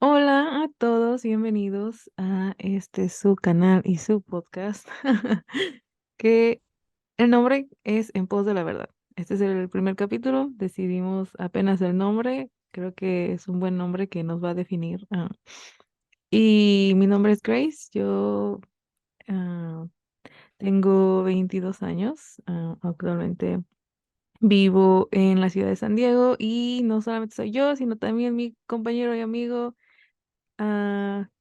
Hola a todos, bienvenidos a este su canal y su podcast, que el nombre es En Pos de la Verdad. Este es el primer capítulo, decidimos apenas el nombre, creo que es un buen nombre que nos va a definir. Y mi nombre es Grace, yo ah, tengo 22 años, actualmente vivo en la ciudad de San Diego y no solamente soy yo, sino también mi compañero y amigo.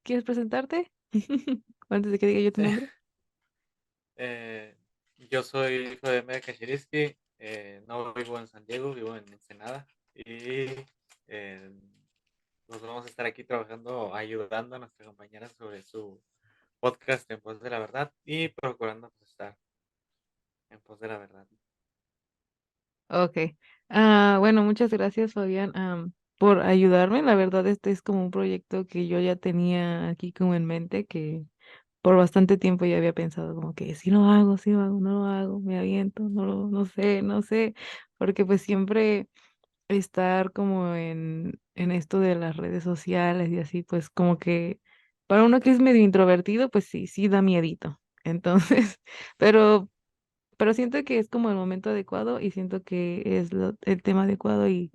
¿Quieres presentarte? Antes de que diga yo tu Sí, nombre. eh, yo soy hijo de Media Kaczynski, no vivo en San Diego, vivo en Ensenada y eh, nos vamos a estar aquí trabajando, ayudando a nuestra compañera sobre su podcast En Pos de la Verdad y procurando pues, estar en pos de la verdad. Ok. Bueno, muchas gracias, Fabián, por ayudarme. La verdad, este es como un proyecto que yo ya tenía aquí como en mente, que por bastante tiempo ya había pensado como que si lo hago, no lo hago, me aviento, no sé, no sé, porque pues siempre estar como en esto de las redes sociales y así, pues como que para uno que es medio introvertido, pues sí, sí da miedito. Entonces, pero, pero siento que es como el momento adecuado y siento que es el tema adecuado y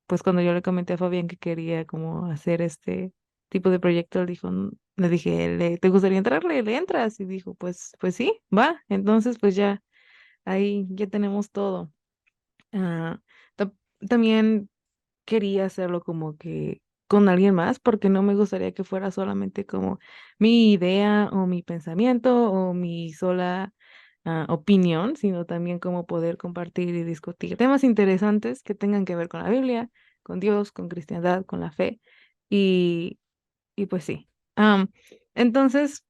pues cuando yo le comenté a Fabián que quería como hacer este tipo de proyecto, él dijo, le dije, ¿te gustaría entrarle? ¿Le entras? Y dijo, pues sí, va. Entonces, pues ya, ahí ya tenemos todo. Ah, ta- También quería hacerlo como que con alguien más, porque no me gustaría que fuera solamente como mi idea o mi pensamiento o mi sola opinión, sino también como poder compartir y discutir temas interesantes que tengan que ver con la Biblia, con Dios, con cristiandad, con la fe. Y, y pues sí. Entonces,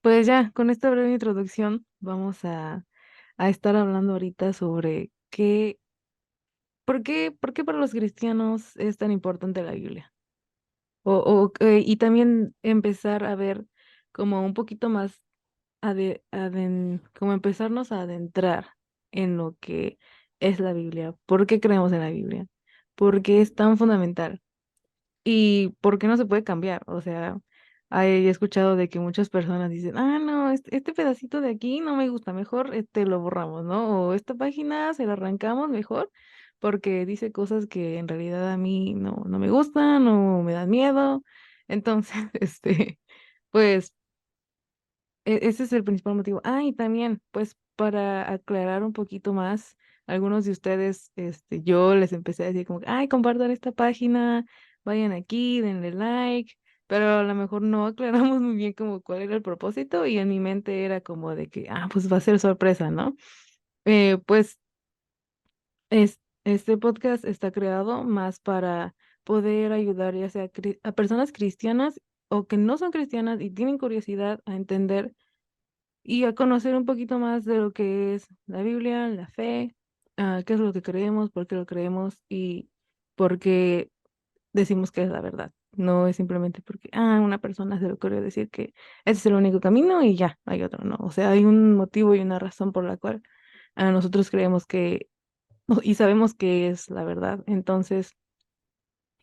pues ya, con esta breve introducción, vamos a estar hablando ahorita sobre por qué para los cristianos es tan importante la Biblia. Y también empezar a ver como un poquito más, como empezarnos a adentrar en lo que es la Biblia. ¿Por qué creemos en la Biblia? ¿Por qué es tan fundamental? ¿Y por qué no se puede cambiar? O sea, he escuchado de que muchas personas dicen, no, este pedacito de aquí no me gusta, mejor este lo borramos, ¿no? O esta página se la arrancamos mejor porque dice cosas que en realidad a mí no me gustan o me dan miedo. Entonces, pues ese es el principal motivo. Y también, pues para aclarar un poquito más, algunos de ustedes, yo les empecé a decir como, compartan esta página, vayan aquí, denle like, pero a lo mejor no aclaramos muy bien como cuál era el propósito y en mi mente era como de que, pues va a ser sorpresa, ¿no? Pues este podcast está creado más para poder ayudar ya sea a personas cristianas o que no son cristianas y tienen curiosidad a entender y a conocer un poquito más de lo que es la Biblia, la fe, qué es lo que creemos, por qué lo creemos y por qué decimos que es la verdad. No es simplemente porque, una persona se le ocurrió decir que ese es el único camino y ya, hay otro, no. O sea, hay un motivo y una razón por la cual nosotros creemos que y sabemos que es la verdad. Entonces,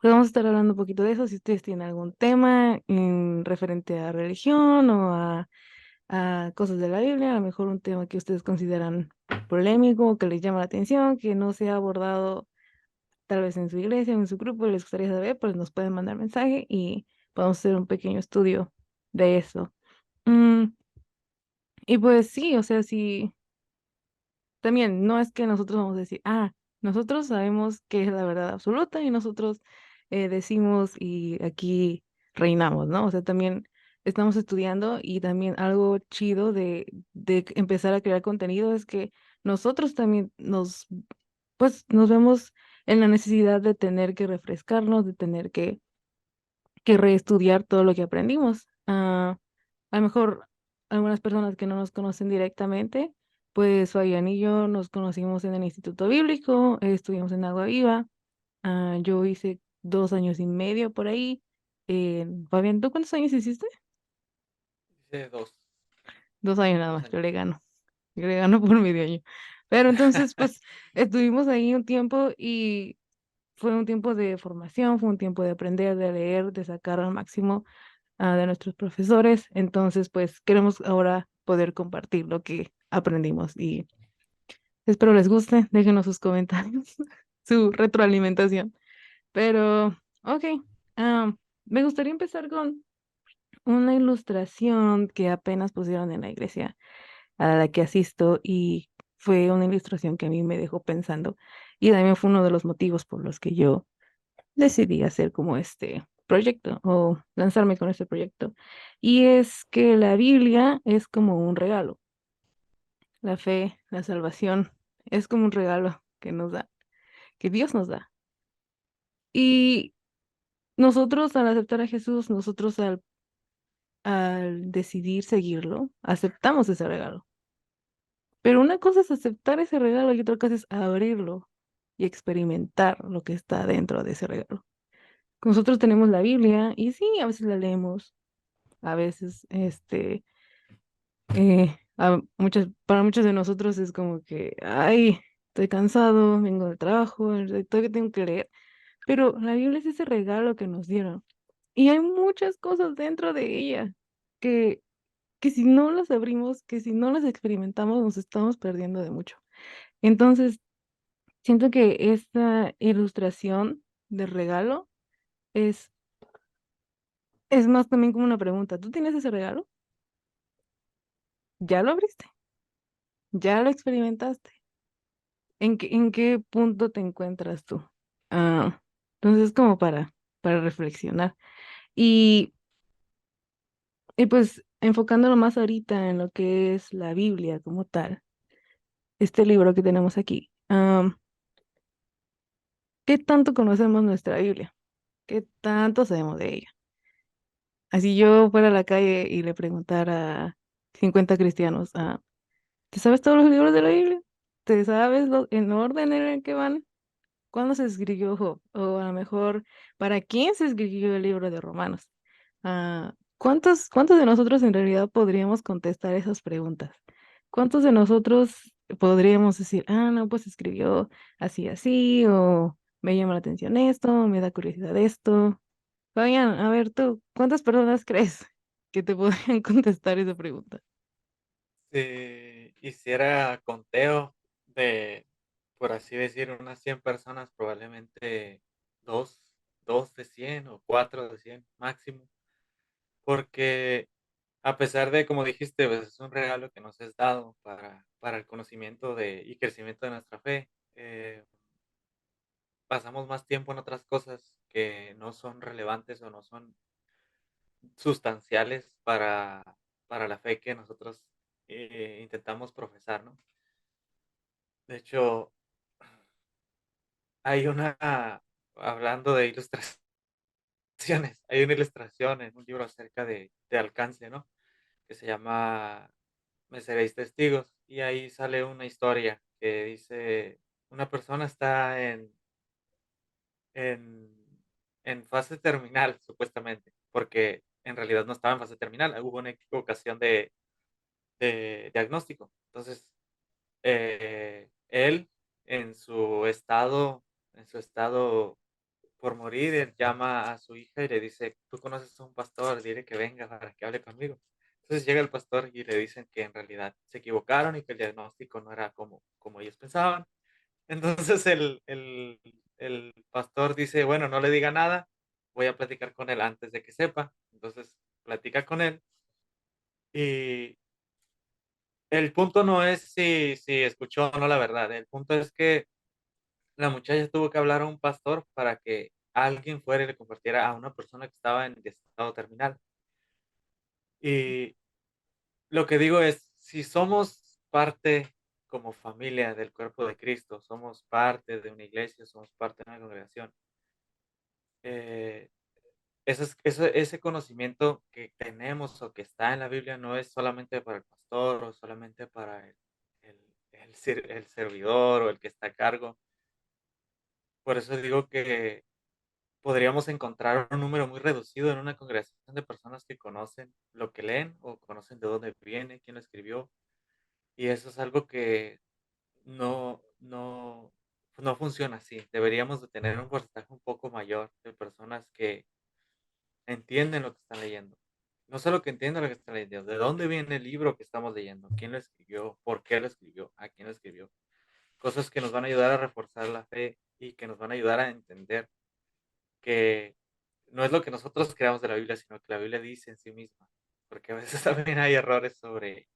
pues vamos a estar hablando un poquito de eso. Si ustedes tienen algún tema en referente a religión o a cosas de la Biblia, a lo mejor un tema que ustedes consideran polémico, que les llama la atención, que no se ha abordado tal vez en su iglesia o en su grupo y les gustaría saber, pues nos pueden mandar mensaje y podemos hacer un pequeño estudio de eso. Mm, y pues sí, o sea, sí, también no es que nosotros vamos a decir, nosotros sabemos que es la verdad absoluta y nosotros decimos y aquí reinamos, ¿no? O sea, también estamos estudiando y también algo chido de empezar a crear contenido es que nosotros también pues, nos vemos en la necesidad de tener que refrescarnos, de tener que reestudiar todo lo que aprendimos. A lo mejor algunas personas que no nos conocen directamente, pues Fabián y yo nos conocimos en el Instituto Bíblico, estuvimos en Agua Viva. Yo hice 2 años y medio por ahí. Fabián, ¿tú cuántos años hiciste? Dice dos. 2 años nada 2 más, años. yo le gano por medio año. Pero entonces, pues, estuvimos ahí un tiempo y fue un tiempo de formación, fue un tiempo de aprender, de leer, de sacar al máximo de nuestros profesores. Entonces, pues, queremos ahora poder compartir lo que aprendimos y espero les guste, déjenos sus comentarios, su retroalimentación. Pero, ok, ah, me gustaría empezar con una ilustración que apenas pusieron en la iglesia a la que asisto y fue una ilustración que a mí me dejó pensando y también fue uno de los motivos por los que yo decidí hacer como este proyecto o lanzarme con este proyecto. Y es que la Biblia es como un regalo. La fe, la salvación es como un regalo que nos da, que Dios nos da. Y nosotros al aceptar a Jesús, nosotros al decidir seguirlo, aceptamos ese regalo. Pero una cosa es aceptar ese regalo y otra cosa es abrirlo y experimentar lo que está dentro de ese regalo. Nosotros tenemos la Biblia y sí, a veces la leemos, a veces, para muchos de nosotros es como que, ay, estoy cansado, vengo del trabajo, todavía tengo que leer, pero la Biblia es ese regalo que nos dieron y hay muchas cosas dentro de ella que, que si no las abrimos, que si no las experimentamos, nos estamos perdiendo de mucho. Entonces, siento que esta ilustración de regalo es, es más también como una pregunta. ¿Tú tienes ese regalo? ¿Ya lo abriste? ¿Ya lo experimentaste? ¿En qué punto te encuentras tú? Ah, entonces, como para reflexionar. Y, y pues enfocándolo más ahorita en lo que es la Biblia como tal, este libro que tenemos aquí. ¿Qué tanto conocemos nuestra Biblia? ¿Qué tanto sabemos de ella? Así yo fuera a la calle y le preguntara a 50 cristianos, ¿te sabes todos los libros de la Biblia? ¿Te sabes en orden en el que van? ¿Cuándo se escribió Job? O a lo mejor, ¿para quién se escribió el libro de Romanos? ¿Cuántos de nosotros en realidad podríamos contestar esas preguntas? ¿Cuántos de nosotros podríamos decir, no, pues escribió así, así, o me llama la atención esto, me da curiosidad esto? Fabián, a ver tú, ¿cuántas personas crees que te podrían contestar esa pregunta? Si hiciera conteo de, por así decir, unas 100 personas, probablemente dos, 2 de 100 o 4 de 100 máximo, porque a pesar de, como dijiste, pues es un regalo que nos es dado para el conocimiento y crecimiento de nuestra fe, pasamos más tiempo en otras cosas que no son relevantes o no son sustanciales para la fe que nosotros intentamos profesar, ¿no? De hecho, hay una, hablando de ilustraciones, hay una ilustración en un libro acerca de alcance, ¿no? Que se llama Me seréis testigos. Y ahí sale una historia que dice, una persona está en, en fase terminal, supuestamente, porque en realidad no estaba en fase terminal, hubo una equivocación de diagnóstico. Entonces, él en su estado por morir, él llama a su hija y le dice: "Tú conoces a un pastor, dile que venga para que hable conmigo". Entonces llega el pastor y le dicen que en realidad se equivocaron y que el diagnóstico no era como ellos pensaban. Entonces el pastor dice: "Bueno, no le diga nada, voy a platicar con él antes de que sepa". Entonces platica con él y el punto no es si escuchó o no la verdad, el punto es que la muchacha tuvo que hablar a un pastor para que alguien fuera y le compartiera a una persona que estaba en estado terminal. Y lo que digo es, si somos parte como familia del cuerpo de Cristo, somos parte de una iglesia, somos parte de una congregación, eh, ese conocimiento que tenemos o que está en la Biblia no es solamente para el pastor o solamente para el servidor o el que está a cargo. Por eso digo que podríamos encontrar un número muy reducido en una congregación de personas que conocen lo que leen o conocen de dónde viene, quién lo escribió. Y eso es algo que no, no funciona así. Deberíamos de tener un porcentaje un poco mayor de personas que entienden lo que están leyendo. No solo que entiendan lo que están leyendo, de dónde viene el libro que estamos leyendo, quién lo escribió, por qué lo escribió, a quién lo escribió. Cosas que nos van a ayudar a reforzar la fe y que nos van a ayudar a entender que no es lo que nosotros creamos de la Biblia, sino que la Biblia dice en sí misma. Porque a veces también hay errores sobre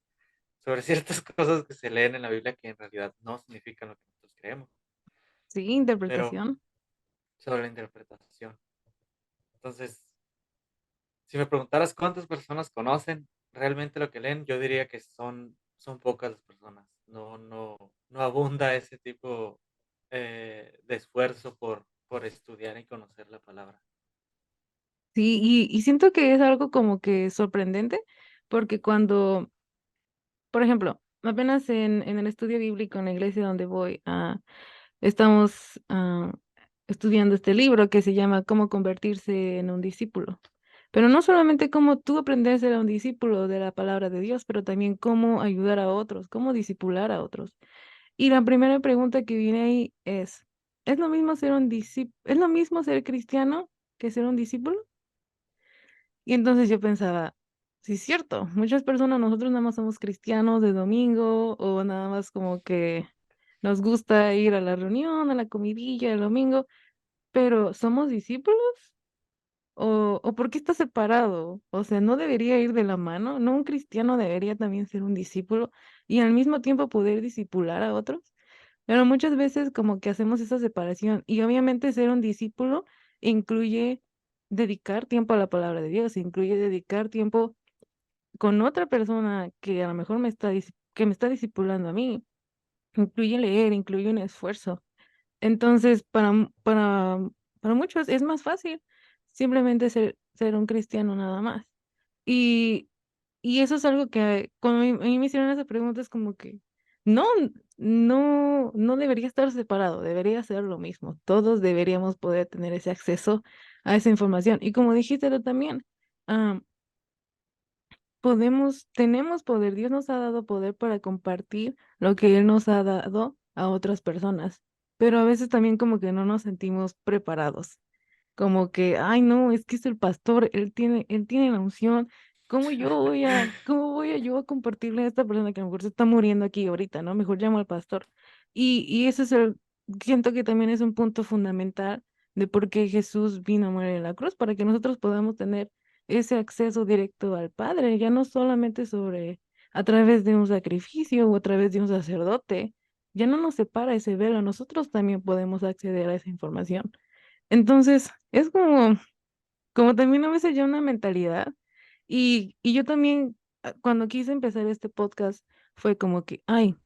ciertas cosas que se leen en la Biblia que en realidad no significan lo que nosotros creemos, Sí, pero interpretación. sobre la interpretación. Entonces, si me preguntaras cuántas personas conocen realmente lo que leen, yo diría que son pocas las personas. No abunda ese tipo de esfuerzo por estudiar y conocer la palabra. Sí, y siento que es algo como que sorprendente, porque cuando, por ejemplo, apenas en el estudio bíblico en la iglesia donde voy, estamos estudiando este libro que se llama Cómo convertirse en un discípulo. Pero no solamente cómo tú aprender a ser un discípulo de la palabra de Dios, pero también cómo ayudar a otros, cómo discipular a otros. Y la primera pregunta que viene ahí ¿es lo mismo ser un es lo mismo ser cristiano que ser un discípulo? Y entonces yo pensaba, sí es cierto, muchas personas, nosotros nada más somos cristianos de domingo o nada más como que nos gusta ir a la reunión, a la comidilla el domingo, pero ¿somos discípulos? ¿O por qué está separado? O sea, ¿no debería ir de la mano? ¿No un cristiano debería también ser un discípulo y al mismo tiempo poder discipular a otros? Pero muchas veces como que hacemos esa separación y obviamente ser un discípulo incluye dedicar tiempo a la palabra de Dios, incluye dedicar tiempo con otra persona que a lo mejor que me está discipulando a mí, incluye leer, incluye un esfuerzo. Entonces, para muchos es más fácil simplemente ser un cristiano nada más. Y, y eso es algo que cuando a mí me hicieron esa pregunta es como que no, no debería estar separado, debería ser lo mismo. Todos deberíamos poder tener ese acceso a esa información. Y como dijiste tú también, tenemos poder, Dios nos ha dado poder para compartir lo que Él nos ha dado a otras personas, pero a veces también como que no nos sentimos preparados, como que, ay no, es que es el pastor, él tiene la unción, cómo voy a yo a compartirle a esta persona que a lo mejor se está muriendo aquí ahorita, ¿no? Mejor llamo al pastor. Y ese es siento que también es un punto fundamental de por qué Jesús vino a morir en la cruz, para que nosotros podamos tener ese acceso directo al Padre, ya no solamente a través de un sacrificio o a través de un sacerdote, ya no nos separa ese velo, nosotros también podemos acceder a esa información. Entonces, es como también a veces ya una mentalidad. Y yo también, cuando quise empezar este podcast, fue como que, ay,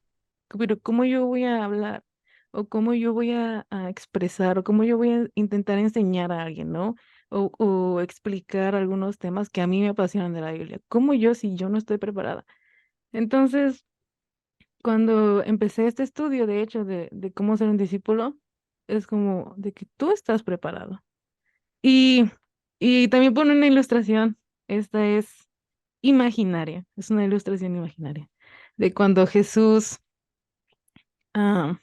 pero ¿cómo yo voy a hablar? O cómo yo voy a expresar, o cómo yo voy a intentar enseñar a alguien, ¿no? O explicar algunos temas que a mí me apasionan de la Biblia. ¿Cómo yo si yo no estoy preparada? Entonces, cuando empecé este estudio, de hecho, de cómo ser un discípulo, es como de que tú estás preparado. Y, y también pone una ilustración. Esta es imaginaria, es una ilustración imaginaria de cuando Jesús, ah,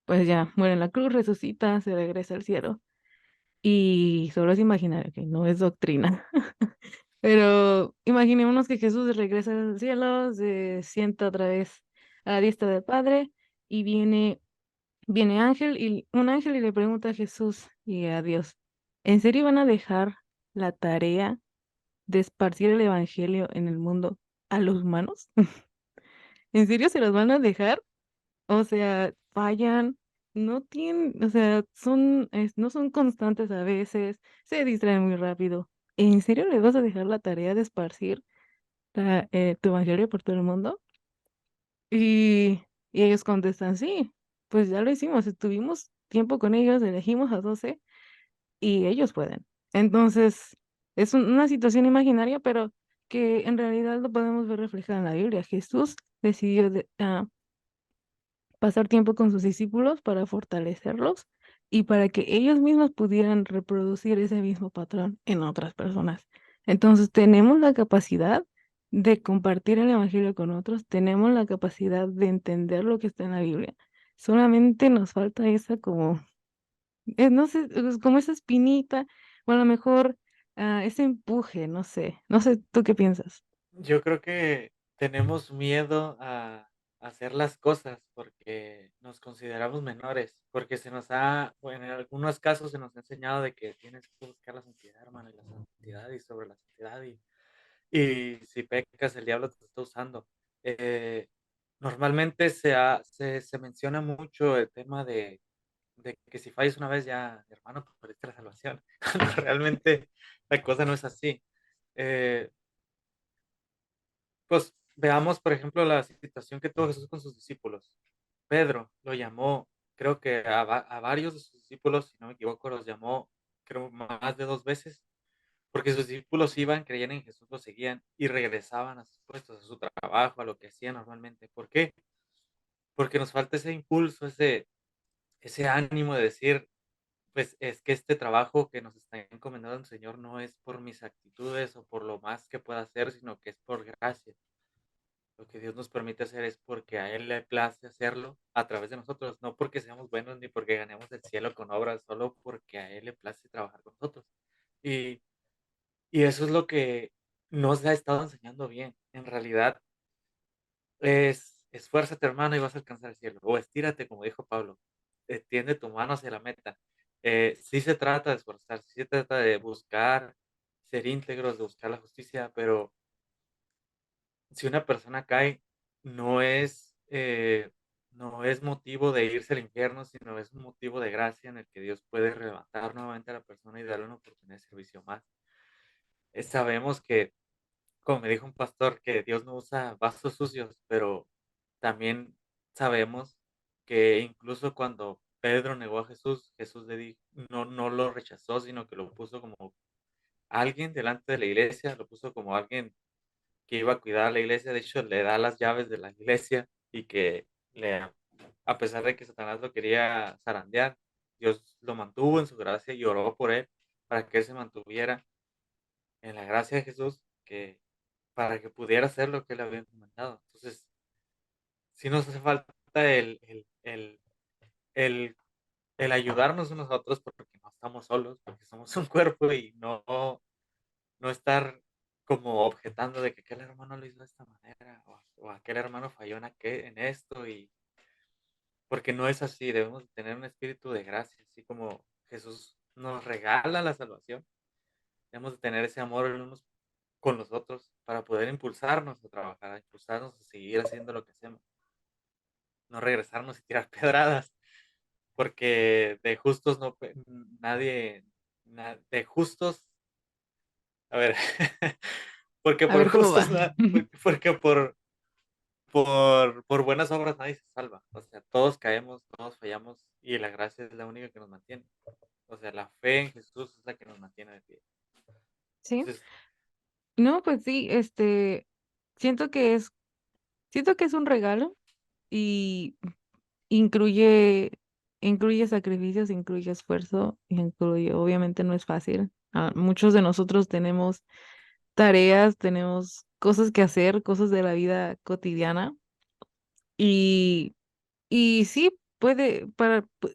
pues ya muere en la cruz, resucita, se regresa al cielo. Y solo es imaginario, que no es doctrina. Pero imaginémonos que Jesús regresa al cielo, se sienta otra vez a la diestra del Padre y viene un ángel y le pregunta a Jesús y a Dios, ¿en serio van a dejar la tarea de esparcir el evangelio en el mundo a los humanos? ¿En serio se los van a dejar? O sea, fallan, no tienen, o sea, no son constantes a veces, se distraen muy rápido. ¿En serio les vas a dejar la tarea de esparcir tu evangelio por todo el mundo? Y ellos contestan, sí, pues ya lo hicimos, estuvimos tiempo con ellos, elegimos a 12 y ellos pueden. Entonces, es una situación imaginaria, pero que en realidad lo podemos ver reflejado en la Biblia. Jesús decidió pasar tiempo con sus discípulos para fortalecerlos y para que ellos mismos pudieran reproducir ese mismo patrón en otras personas. Entonces tenemos la capacidad de compartir el evangelio con otros, tenemos la capacidad de entender lo que está en la Biblia. Solamente nos falta esa como, no sé, es como esa espinita, o a lo mejor ese empuje, no sé, ¿tú qué piensas? Yo creo que tenemos miedo a hacer las cosas porque nos consideramos menores, porque bueno, en algunos casos se nos ha enseñado de que tienes que buscar la santidad, hermano, y la santidad y sobre la santidad y si pecas el diablo te está usando. Eh, Normalmente se menciona mucho el tema de que si fallas una vez ya, hermano, pues perdiste la salvación, cuando realmente la cosa no es así. Eh, Pues veamos, por ejemplo, la situación que tuvo Jesús con sus discípulos. Pedro lo llamó, creo que a varios de sus discípulos, si no me equivoco, los llamó, creo, más de 2 veces, porque sus discípulos iban, creían en Jesús, lo seguían y regresaban a sus puestos, a su trabajo, a lo que hacían normalmente. ¿Por qué? Porque nos falta ese impulso, ese ánimo de decir, pues es que este trabajo que nos está encomendando el Señor no es por mis actitudes o por lo más que pueda hacer, sino que es por gracia. Lo que Dios nos permite hacer es porque a Él le place hacerlo a través de nosotros, no porque seamos buenos ni porque ganemos el cielo con obras, solo porque a Él le place trabajar con nosotros. Y, y eso es lo que nos ha estado enseñando bien. En realidad es esfuérzate, hermano, y vas a alcanzar el cielo. O estírate, como dijo Pablo, extiende tu mano hacia la meta. Sí se trata de esforzarse, sí se trata de buscar ser íntegros, de buscar la justicia, pero si una persona cae, no no es motivo de irse al infierno, sino es un motivo de gracia en el que Dios puede levantar nuevamente a la persona y darle una oportunidad de servicio más. Sabemos que, como me dijo un pastor, que Dios no usa vasos sucios, pero también sabemos que incluso cuando Pedro negó a Jesús, Jesús le dijo, no lo rechazó, sino que lo puso como alguien delante de la iglesia, lo puso como alguien que iba a cuidar la iglesia, de hecho, le da las llaves de la iglesia y que a pesar de que Satanás lo quería zarandear, Dios lo mantuvo en su gracia y oró por él para que él se mantuviera en la gracia de Jesús, para que pudiera hacer lo que él había encomendado. Entonces, sí nos hace falta el, el ayudarnos unos a otros porque no estamos solos, porque somos un cuerpo y no estar como objetando de que aquel hermano lo hizo de esta manera o aquel hermano falló en esto y porque no es así, debemos tener un espíritu de gracia, así como Jesús nos regala la salvación, debemos de tener ese amor el unos con los otros para poder impulsarnos a trabajar, a impulsarnos a seguir haciendo lo que hacemos, no regresarnos y tirar pedradas, porque de justos no, nadie, de justos, a ver, porque A por ver cómo justos, va. porque por buenas obras nadie se salva. O sea, todos caemos, todos fallamos y la gracia es la única que nos mantiene. O sea, la fe en Jesús es la que nos mantiene de pie. Sí, Entonces, no, pues sí, siento que es, siento que es un regalo y incluye, incluye sacrificios, incluye esfuerzo, incluye, obviamente no es fácil. Muchos de nosotros tenemos tareas, tenemos cosas que hacer, cosas de la vida cotidiana y, y sí puede,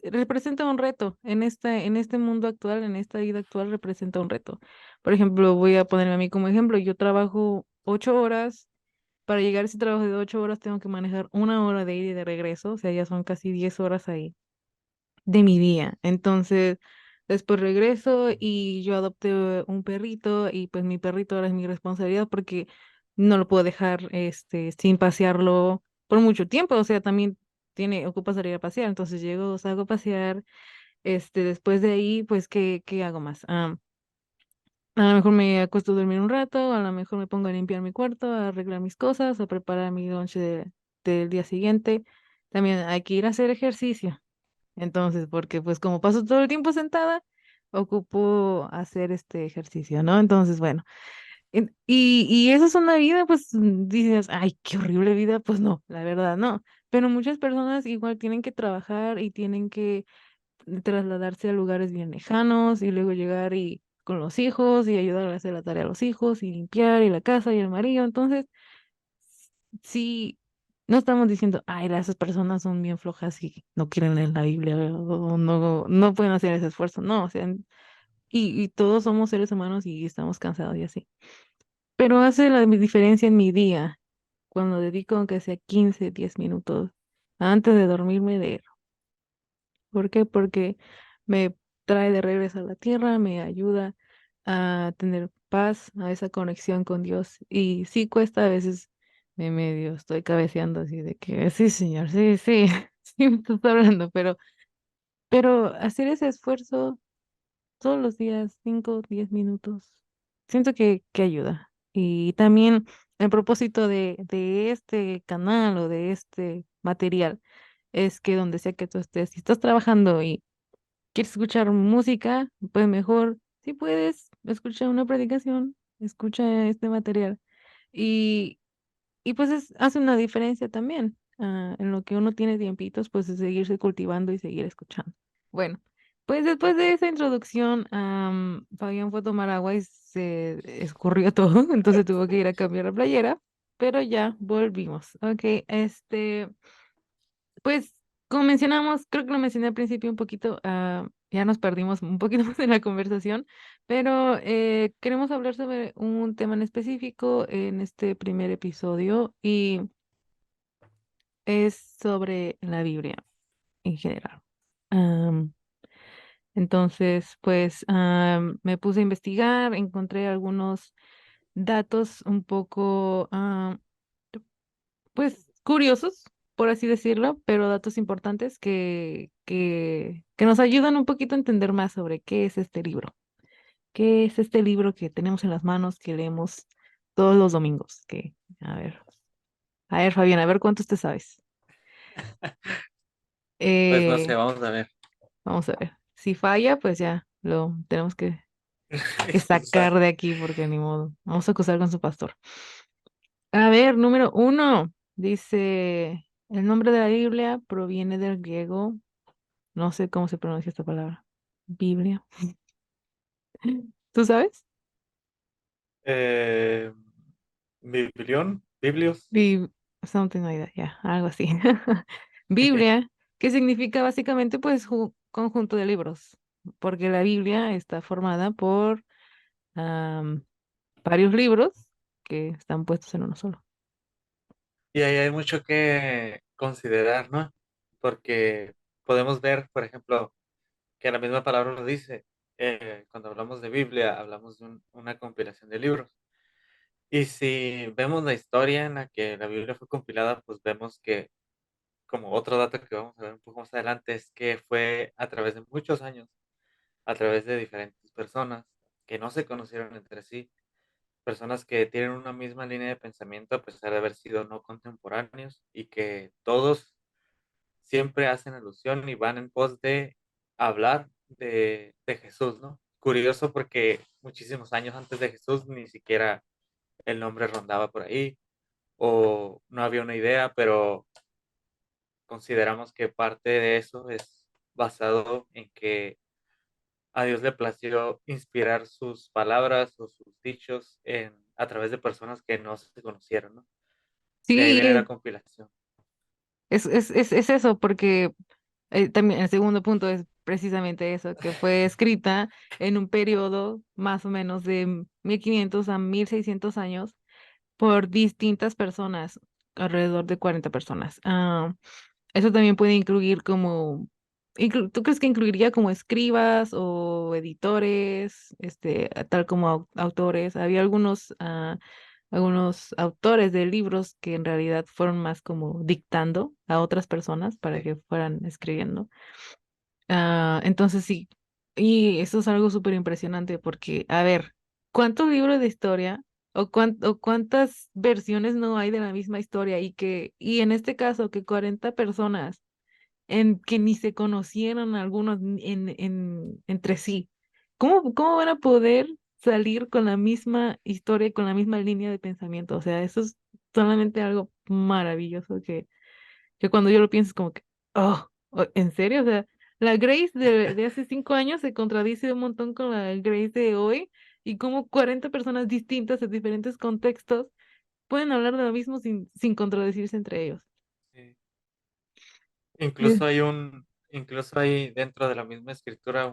representa un reto en este mundo actual, en esta vida actual representa un reto. Por ejemplo, voy a ponerme a mí como ejemplo, yo trabajo 8 horas. Para llegar a ese trabajo de 8 horas tengo que manejar 1 hora de ida y de regreso, o sea, ya son casi 10 horas ahí de mi día. Entonces, después regreso y yo adopté un perrito y pues mi perrito ahora es mi responsabilidad porque no lo puedo dejar sin pasearlo por mucho tiempo, o sea, también ocupa salir a pasear, entonces llego, salgo a pasear, después de ahí, pues, ¿qué hago más? A lo mejor me acuesto a dormir un rato, a lo mejor me pongo a limpiar mi cuarto, a arreglar mis cosas, a preparar mi lonche del día siguiente. También hay que ir a hacer ejercicio. Entonces, porque pues como paso todo el tiempo sentada, ocupo hacer este ejercicio, ¿no? Entonces, bueno, y esa es una vida, pues dices, ay, qué horrible vida, pues no, la verdad no. Pero muchas personas igual tienen que trabajar y tienen que trasladarse a lugares bien lejanos y luego llegar y con los hijos y ayudar a hacer la tarea a los hijos y limpiar y la casa y el marido. Entonces, sí, no estamos diciendo, ay, esas personas son bien flojas y no quieren leer la Biblia o no pueden hacer ese esfuerzo. No, o sea, y todos somos seres humanos y estamos cansados y así. Pero hace la diferencia en mi día cuando dedico aunque sea 15 10 minutos antes de dormirme de... ¿Por qué? Porque me trae de regreso a la tierra, me ayuda a tener paz, a esa conexión con Dios. Y sí cuesta a veces, me medio estoy cabeceando así de que sí, señor, sí, sí, sí me estás hablando, pero hacer ese esfuerzo todos los días, 5 10 minutos, siento que ayuda. Y también el propósito de este canal o de este material es que donde sea que tú estés, si estás trabajando y quieres escuchar música, pues mejor, si puedes, escucha una predicación, escucha este material. Y, y pues hace una diferencia también, en lo que uno tiene tiempitos, pues de seguirse cultivando y seguir escuchando. Bueno, pues después de esa introducción, Fabián fue a tomar agua y se escurrió todo, entonces tuvo que ir a cambiar la playera, pero ya volvimos. Ok, pues como mencionamos, creo que lo mencioné al principio un poquito, ya nos perdimos un poquito más en la conversación, pero queremos hablar sobre un tema en específico en este primer episodio y es sobre la Biblia en general. Am, entonces, pues me puse a investigar, encontré algunos datos un poco, pues curiosos, por así decirlo, pero datos importantes que nos ayudan un poquito a entender más sobre qué es este libro. ¿Qué es este libro que tenemos en las manos, que leemos todos los domingos? A ver, Fabián, a ver cuántos te sabes. Pues no sé, Eh, vamos a ver. Vamos a ver. Si falla, pues ya lo tenemos que Expulsar. sacar de aquí porque ni modo. Vamos a acusar con su pastor. A ver, número uno. Dice, el nombre de la Biblia proviene del griego. No sé cómo se pronuncia esta palabra. Biblia. ¿Tú sabes? Eh, Biblios. Bib Something like that, ya, algo así. Biblia, que significa básicamente pues conjunto de libros, porque la Biblia está formada por am, varios libros que están puestos en uno solo. Y ahí hay mucho que considerar, ¿no? Porque podemos ver, por ejemplo, que la misma palabra lo dice. Cuando hablamos de Biblia, hablamos de una compilación de libros. Y si vemos la historia en la que la Biblia fue compilada, pues vemos que, como otro dato que vamos a ver un poco más adelante, es que fue a través de muchos años, a través de diferentes personas que no se conocieron entre sí, personas que tienen una misma línea de pensamiento a pesar de haber sido no contemporáneos y que todos siempre hacen alusión y van en pos de hablar de Jesús, ¿no? Curioso porque muchísimos años antes de Jesús ni siquiera el nombre rondaba por ahí o no había una idea, pero consideramos que parte de eso es basado en que a Dios le plació inspirar sus palabras o sus dichos a través de personas que no se conocieron, ¿no? De ahí Sí, viene la compilación. es eso, porque también el segundo punto es precisamente eso, que fue escrita en un periodo más o menos de 1500 a 1600 años por distintas personas, alrededor de 40 personas. Eso también puede incluir como, ¿tú crees que incluiría como escribas o editores, tal como autores? Había algunos autores de libros que en realidad fueron más como dictando a otras personas para Sí. que fueran escribiendo. Entonces sí, y eso es algo súper impresionante porque, a ver, ¿cuántos libros de historia o cuántas versiones no hay de la misma historia y en este caso que 40 personas en que ni se conocieron algunos entre sí? ¿Cómo van a poder salir con la misma historia y con la misma línea de pensamiento? O sea, eso es solamente algo maravilloso que cuando yo lo pienso es como que, oh, ¿en serio? O sea, la Grace de hace 5 años se contradice un montón con la Grace de hoy y como 40 personas distintas en diferentes contextos pueden hablar de lo mismo sin contradecirse entre ellos. Sí. Eh, Incluso hay dentro de la misma escritura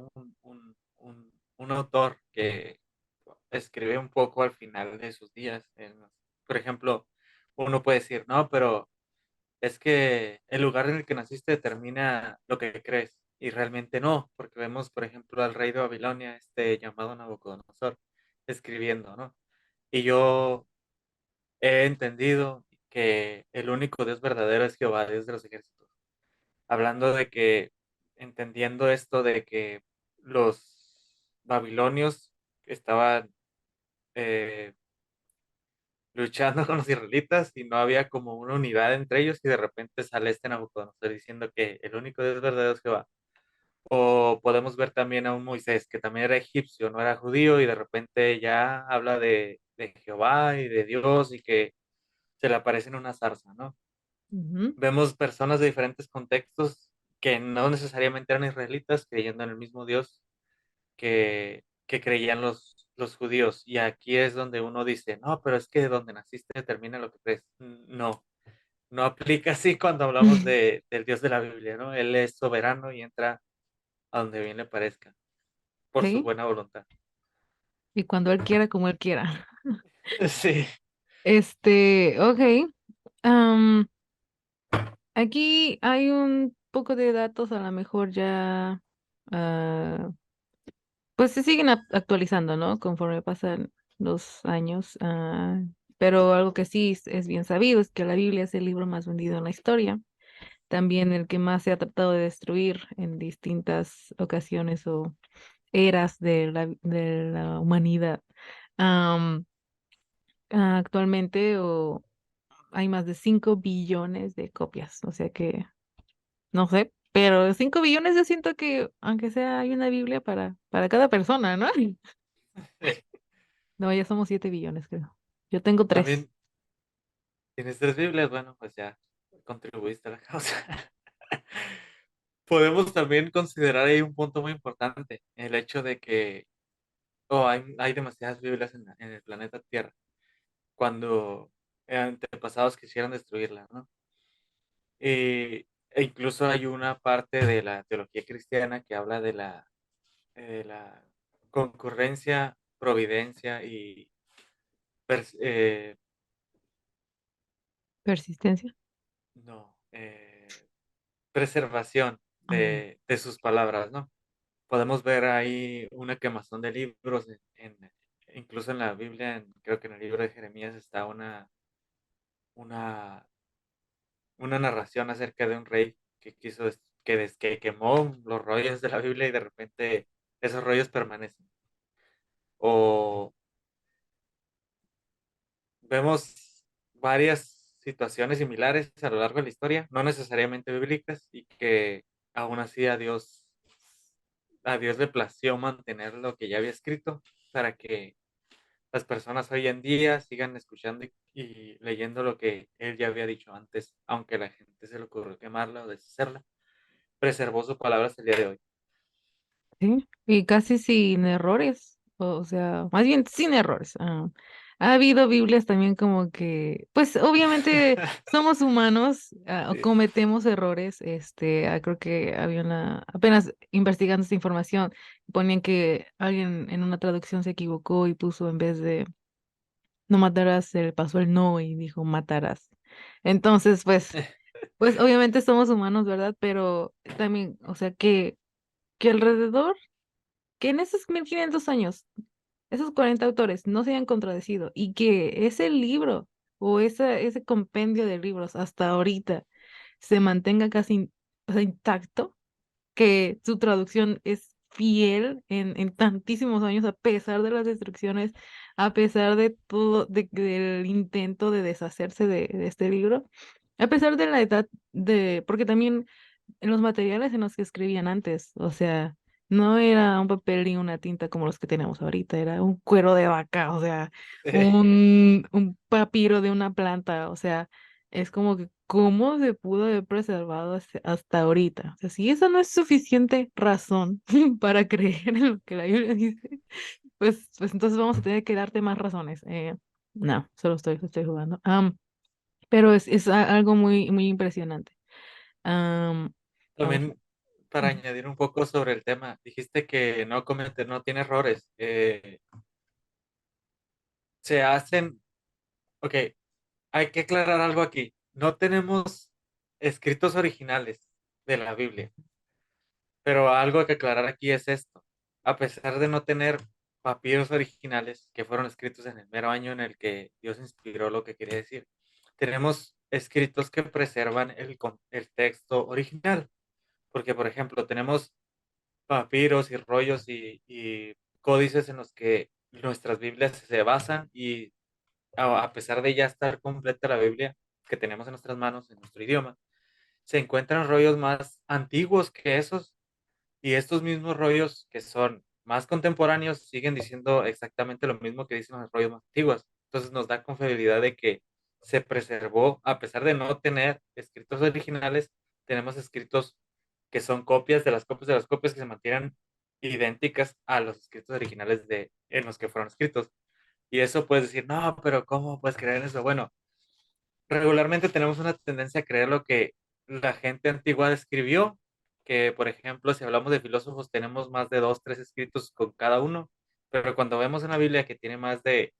un autor que escribe un poco al final de sus días. Por ejemplo, uno puede decir, no, pero es que el lugar en el que naciste determina lo que crees. Y realmente no, porque vemos, por ejemplo, al rey de Babilonia, llamado Nabucodonosor, escribiendo, ¿no? Y yo he entendido que el único Dios verdadero es Jehová, Dios de los ejércitos. Hablando de que, entendiendo esto de que los babilonios estaban eh, luchando con los israelitas y no había como una unidad entre ellos y de repente sale Nabucodonosor diciendo que el único Dios verdadero es Jehová. O podemos ver también a un Moisés que también era egipcio, no era judío y de repente ya habla de Jehová y de Dios y que se le aparece en una zarza, ¿no? ujú. Vemos personas de diferentes contextos que no necesariamente eran israelitas creyendo en el mismo Dios que creían los judíos. Y aquí es donde uno dice, no, pero es que de donde naciste determina lo que crees. No, no aplica así cuando hablamos del Dios de la Biblia, ¿no? Él es soberano y entra a donde bien le parezca, por su Sí, buena voluntad. y cuando él quiera, como él quiera. Sí, Ok. am, Aquí hay un poco de datos, a lo mejor ya, ah, pues se siguen actualizando, ¿no? Conforme pasan los años. Pero algo que sí es bien sabido es que la Biblia es el libro más vendido en la historia. También el que más se ha tratado de destruir en distintas ocasiones o eras de la humanidad. Am, Actualmente hay más de 5 billones de copias, o sea que no sé, pero 5 billones yo siento que aunque sea hay una Biblia para cada persona, ¿no? No, ya somos 7 billones, creo. Yo tengo 3. también tienes tres Biblias, bueno, pues ya contribuiste a la causa. Podemos también considerar ahí un punto muy importante, el hecho de que hay demasiadas Biblias en el planeta Tierra, cuando antepasados quisieran destruirla, ¿no? E incluso hay una parte de la teología cristiana que habla de la concurrencia, providencia y pers- eh, Persistencia. no, preservación Ah, de sus palabras, ¿no? Podemos ver ahí una quemazón de libros, incluso en la Biblia, creo que en el libro de Jeremías está una, una narración acerca de un rey que que quemó los rollos de la Biblia y de repente esos rollos permanecen. O vemos varias situaciones similares a lo largo de la historia, no necesariamente bíblicas, y que aún así a Dios le plació mantener lo que ya había escrito para que las personas hoy en día sigan escuchando y leyendo lo que él ya había dicho antes, aunque a la gente se le ocurrió quemarla o deshacerla, preservó su palabra hasta el día de hoy. sí, y casi sin errores, o sea, más bien sin errores. Ha habido Biblias también como que, pues obviamente somos humanos, o Sí. cometemos errores. Creo que había apenas investigando esta información, ponían que alguien en una traducción se equivocó y puso en vez de no matarás, se le pasó el no y dijo matarás. Entonces, pues obviamente somos humanos, ¿verdad? Pero también, o sea, que alrededor que en esos 1500 años, esos 40 autores no se hayan contradecido y que ese libro o ese compendio de libros hasta ahorita se mantenga casi o sea, intacto, que su traducción es fiel en tantísimos años, a pesar de las destrucciones, a pesar de todo, del intento de deshacerse de este libro, a pesar de la edad porque también en los materiales en los que escribían antes, o sea, no era un papel y una tinta como los que tenemos ahorita, era un cuero de vaca, o sea, un papiro de una planta, o sea. es como que cómo se pudo haber preservado hasta ahorita. O sea, si eso no es suficiente razón para creer en lo que la Biblia dice, pues entonces vamos a tener que darte más razones. No, solo estoy jugando. Pero es algo muy, muy impresionante. Am, vamos. También para añadir un poco sobre el tema, dijiste que no tiene errores. Se hacen, ok, hay que aclarar algo aquí. No tenemos escritos originales de la Biblia, pero algo que aclarar aquí es esto. A pesar de no tener papiros originales que fueron escritos en el mero año en el que Dios inspiró lo que quería decir, tenemos escritos que preservan el texto original. Porque, por ejemplo, tenemos papiros y rollos y códices en los que nuestras Biblias se basan y a pesar de ya estar completa la Biblia que tenemos en nuestras manos, en nuestro idioma, se encuentran rollos más antiguos que esos y estos mismos rollos que son más contemporáneos siguen diciendo exactamente lo mismo que dicen los rollos más antiguos. Entonces nos da confiabilidad de que se preservó, a pesar de no tener escritos originales, tenemos escritos que son copias de las copias de las copias que se mantienen idénticas a los escritos originales en los que fueron escritos. Y eso puedes decir, no, pero ¿cómo puedes creer en eso? Bueno, regularmente tenemos una tendencia a creer lo que la gente antigua describió, que por ejemplo, si hablamos de filósofos, tenemos más de dos, tres escritos con cada uno, pero cuando vemos una Biblia que tiene más de,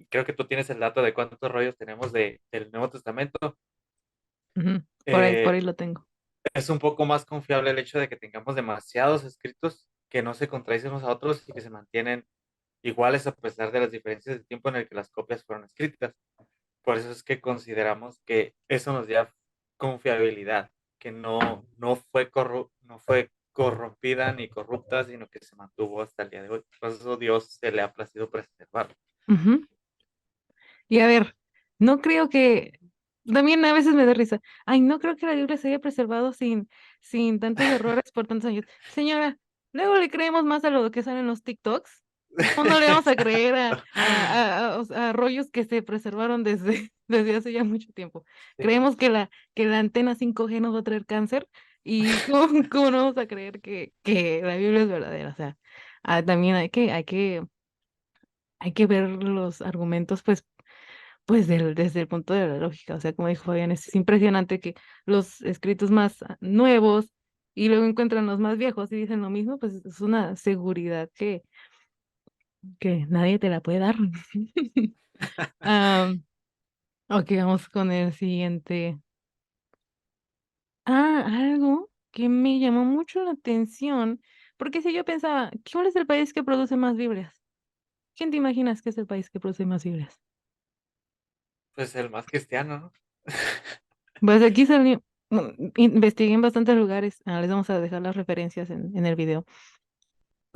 creo que tú tienes el dato de cuántos rollos tenemos del Nuevo Testamento, Ujú, por eh, ahí lo tengo. es un poco más confiable el hecho de que tengamos demasiados escritos que no se contradicen unos a otros y que se mantienen iguales a pesar de las diferencias de tiempo en el que las copias fueron escritas. Por eso es que consideramos que eso nos da confiabilidad, que no fue corrompida ni corrupta, sino que se mantuvo hasta el día de hoy. Por eso Dios se le ha placido preservarlo. Ujú. Y a ver, no creo que, también a veces me da risa, ay, no creo que la Biblia se haya preservado sin tantos errores por tantos años. Señora, luego le creemos más a lo que salen en los TikToks. ¿Cómo no le vamos a creer a rollos que se preservaron desde, desde hace ya mucho tiempo? Sí. Creemos que la antena 5G nos va a traer cáncer y ¿cómo no vamos a creer que la Biblia es verdadera? O sea, también hay que ver los argumentos, pues desde el punto de la lógica, o sea, como dijo Fabián, es impresionante que los escritos más nuevos y luego encuentran los más viejos y dicen lo mismo, pues es una seguridad que nadie te la puede dar. Am, ok, vamos con el siguiente. Algo que me llamó mucho la atención, porque si yo pensaba, ¿cuál es el país que produce más Biblias? ¿Quién te imaginas que es el país que produce más Biblias? Pues el más cristiano, ¿no? Pues aquí salió, investigué en bastantes lugares, les vamos a dejar las referencias en el video.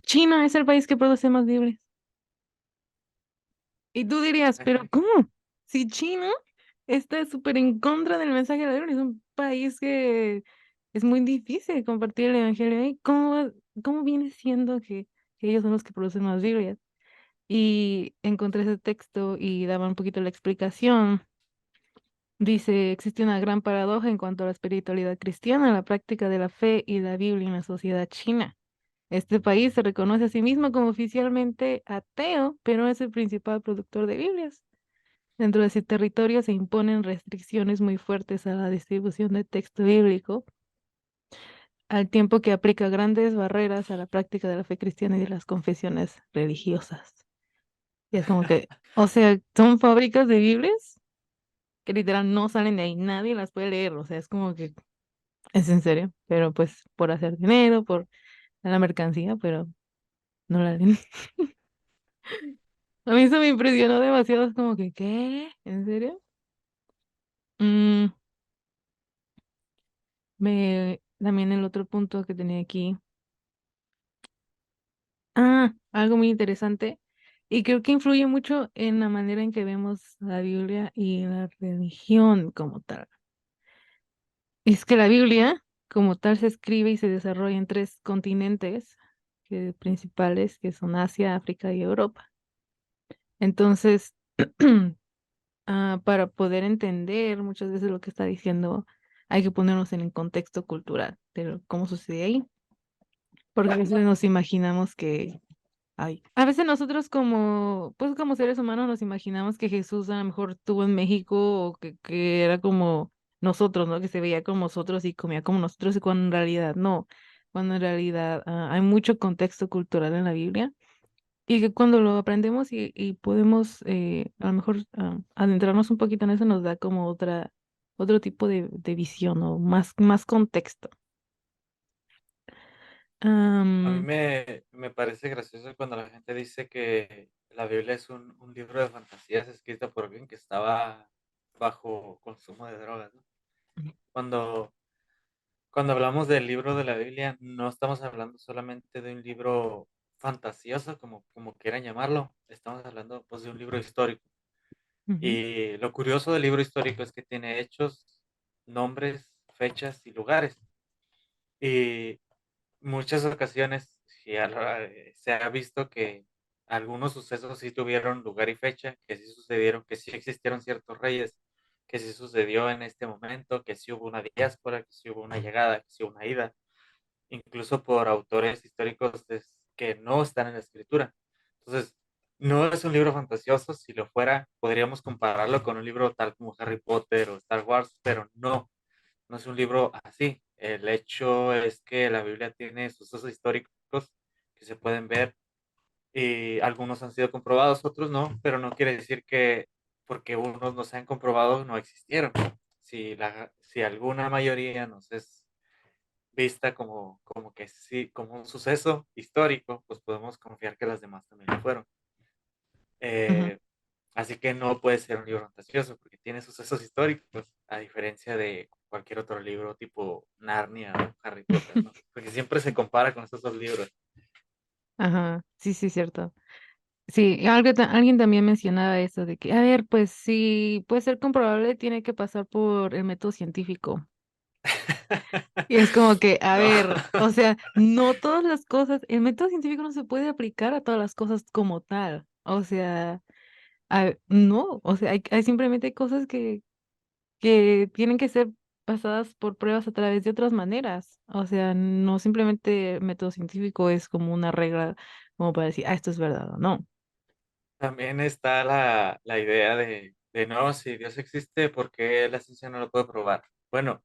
China es el país que produce más Biblias. Y tú dirías, pero Ajá. ¿cómo? Si China está súper en contra del mensaje de la Biblia, es un país que es muy difícil compartir el evangelio ahí. ¿Cómo viene siendo que ellos son los que producen más Biblias? Y encontré ese texto y daba un poquito la explicación. Dice, existe una gran paradoja en cuanto a la espiritualidad cristiana, la práctica de la fe y la Biblia en la sociedad china. Este país se reconoce a sí mismo como oficialmente ateo, pero es el principal productor de Biblias. Dentro de ese territorio se imponen restricciones muy fuertes a la distribución de texto bíblico, al tiempo que aplica grandes barreras a la práctica de la fe cristiana y de las confesiones religiosas. Y es como que, o sea, son fábricas de Biblias que literal no salen de ahí, nadie las puede leer, o sea, es como que es en serio, pero pues por hacer dinero, por la mercancía, pero no la leen. A mí eso me impresionó demasiado, es como que, ¿qué? ¿En serio? Mm, también el otro punto que tenía aquí. Algo muy interesante. Y creo que influye mucho en la manera en que vemos la Biblia y la religión como tal. Es que la Biblia, como tal, se escribe y se desarrolla en tres continentes principales, que son Asia, África y Europa. Entonces, para poder entender muchas veces lo que está diciendo, hay que ponernos en el contexto cultural de cómo sucede ahí, porque a veces nos imaginamos que, ay, a veces nosotros como, pues como seres humanos nos imaginamos que Jesús a lo mejor estuvo en México o que era como nosotros, ¿no? Que se veía como nosotros y comía como nosotros, y cuando en realidad no, cuando en realidad hay mucho contexto cultural en la Biblia. Y que cuando lo aprendemos y podemos a lo mejor adentrarnos un poquito en eso nos da como otro tipo de visión o más contexto. A mí Am, me parece gracioso cuando la gente dice que la Biblia es un libro de fantasías escrito por alguien que estaba bajo consumo de drogas, ¿no? Cuando, cuando hablamos del libro de la Biblia, no estamos hablando solamente de un libro fantasioso, como quieran llamarlo, estamos hablando pues de un libro histórico. ujú, Y lo curioso del libro histórico es que tiene hechos, nombres, fechas y lugares. Y muchas ocasiones se ha visto que algunos sucesos sí tuvieron lugar y fecha, que sí sucedieron, que sí existieron ciertos reyes, que sí sucedió en este momento, que sí hubo una diáspora, que sí hubo una llegada, que sí hubo una ida, incluso por autores históricos que no están en la escritura. Entonces, no es un libro fantasioso, si lo fuera, podríamos compararlo con un libro tal como Harry Potter o Star Wars, pero no, no es un libro así. El hecho es que la Biblia tiene sucesos históricos que se pueden ver y algunos han sido comprobados, otros no, pero no quiere decir que porque unos no se han comprobado no existieron. Si alguna mayoría nos es vista como que sí, como un suceso histórico, pues podemos confiar que las demás también lo fueron. ujú, Eh, Así que no puede ser un libro fantasioso porque tiene sucesos históricos, a diferencia de cualquier otro libro tipo Narnia o Harry Potter, ¿no? Porque siempre se compara con esos dos libros. ajá, sí, sí, cierto. Sí, alguien también mencionaba eso de que, a ver, pues sí, puede ser comprobable, tiene que pasar por el método científico. Y es como que, a No. ver, o sea, no todas las cosas, el método científico no se puede aplicar a todas las cosas como tal. O sea, no, o sea, hay simplemente cosas que tienen que ser pasadas por pruebas a través de otras maneras. O sea, no simplemente el método científico es como una regla como para decir, esto es verdad o no. También está la idea de no, si Dios existe, ¿por qué la ciencia no lo puede probar? Bueno,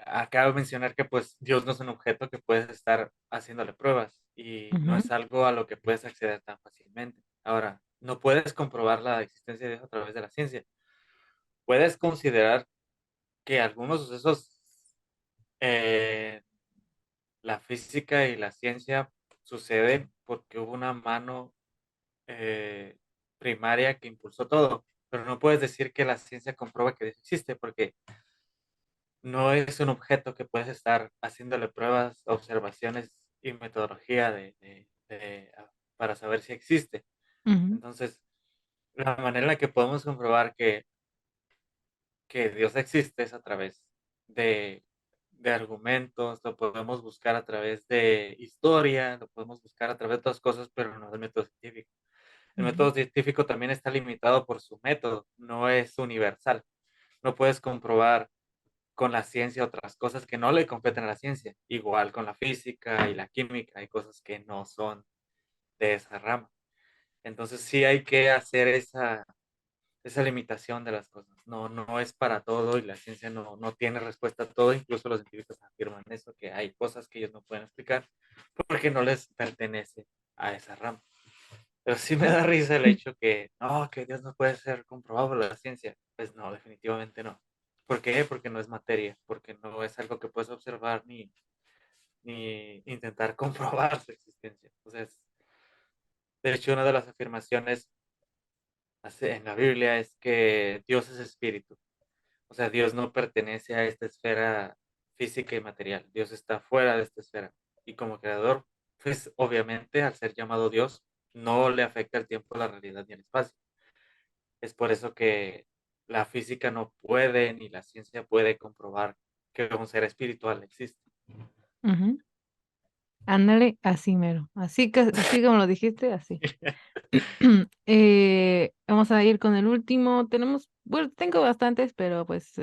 acabo de mencionar que pues Dios no es un objeto que puedes estar haciéndole pruebas y no Ujú, es algo a lo que puedes acceder tan fácilmente. Ahora, no puedes comprobar la existencia de Dios a través de la ciencia. Puedes considerar que algunos sucesos, eh, la física y la ciencia suceden porque hubo una mano eh, primaria que impulsó todo, pero no puedes decir que la ciencia comprueba que Dios existe porque no es un objeto que puedes estar haciéndole pruebas, observaciones y metodología para saber si existe. ujú, Entonces, la manera en la que podemos comprobar que Dios existe es a través de, de argumentos, lo podemos buscar a través de historia, lo podemos buscar a través de otras cosas, pero no del método científico. El ujú, método científico también está limitado por su método, no es universal. No puedes comprobar con la ciencia otras cosas que no le competen a la ciencia. Igual con la física y la química, hay cosas que no son de esa rama. Entonces sí hay que hacer esa limitación de las cosas. No, no es para todo y la ciencia no tiene respuesta a todo. Incluso los científicos afirman eso, que hay cosas que ellos no pueden explicar porque no les pertenece a esa rama. Pero sí me da risa el hecho que, no, que Dios no puede ser comprobado por la ciencia. Pues no, definitivamente no. ¿Por qué? Porque no es materia, porque no es algo que puedes observar ni intentar comprobar su existencia. Entonces, de hecho, una de las afirmaciones en la Biblia es que Dios es espíritu. O sea, Dios no pertenece a esta esfera física y material. Dios está fuera de esta esfera. Y como creador, pues obviamente al ser llamado Dios, no le afecta el tiempo, la realidad ni el espacio. Es por eso que la física no puede ni la ciencia puede comprobar que un ser espiritual existe. ujú. Ándale, así mero. Así que, así como lo dijiste, así. Vamos a ir con el último. Tenemos, bueno, tengo bastantes, pero pues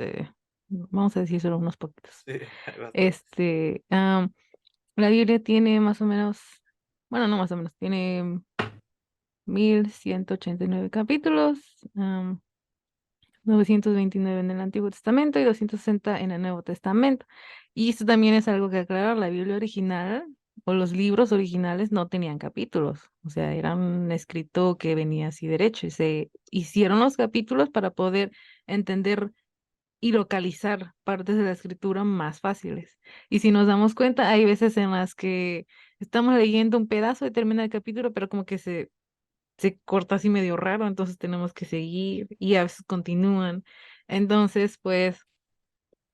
vamos a decir solo unos poquitos. Sí, hay bastantes. Este, la Biblia tiene más o menos, bueno, no más o menos, tiene 1189 capítulos, 929 en el Antiguo Testamento y 260 en el Nuevo Testamento. Y esto también es algo que aclarar, la Biblia original o los libros originales no tenían capítulos, o sea, era un escrito que venía así derecho y se hicieron los capítulos para poder entender y localizar partes de la escritura más fáciles. Y si nos damos cuenta, hay veces en las que estamos leyendo un pedazo y termina el capítulo, pero como que se corta así medio raro, entonces tenemos que seguir y a veces continúan. Entonces, pues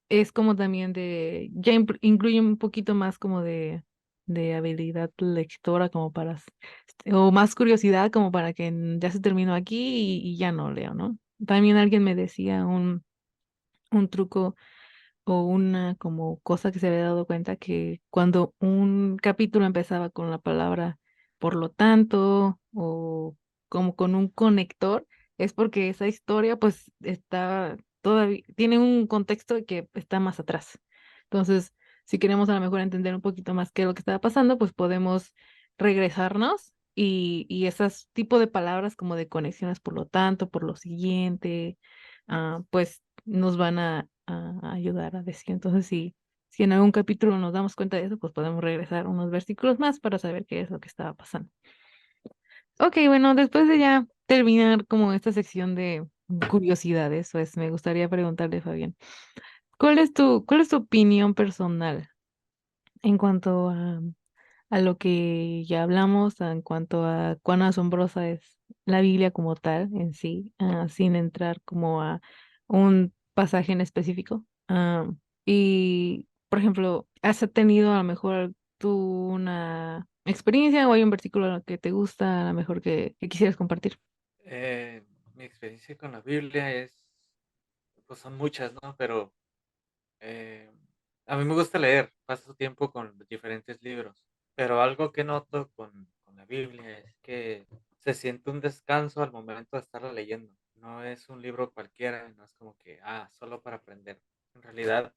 es como también ya incluye un poquito más como de habilidad lectora como o más curiosidad como para que ya se terminó aquí y ya no leo, ¿no? También alguien me decía un truco o una como cosa que se había dado cuenta que cuando un capítulo empezaba con la palabra por lo tanto o como con un conector, es porque esa historia pues está todavía, tiene un contexto que está más atrás. Entonces, si queremos a lo mejor entender un poquito más qué es lo que estaba pasando, pues podemos regresarnos y esos tipo de palabras como de conexiones por lo tanto, por lo siguiente, pues nos van a ayudar a decir. Entonces, si en algún capítulo nos damos cuenta de eso, pues podemos regresar unos versículos más para saber qué es lo que estaba pasando. Ok, bueno, después de ya terminar como esta sección de curiosidades, pues me gustaría preguntarle, Fabián, cuál es tu opinión personal en cuanto a lo que ya hablamos, en cuanto a cuán asombrosa es la Biblia como tal en sí, sin entrar como a un pasaje en específico? Y, por ejemplo, ¿has tenido a lo mejor tú una experiencia o hay un versículo que te gusta, a lo mejor que quisieras compartir? Eh, Mi experiencia con la Biblia pues son muchas, ¿no? Pero eh, a mí me gusta leer, paso tiempo con diferentes libros, pero algo que noto con la Biblia es que se siente un descanso al momento de estarla leyendo. No es un libro cualquiera, no es como que, solo para aprender. En realidad,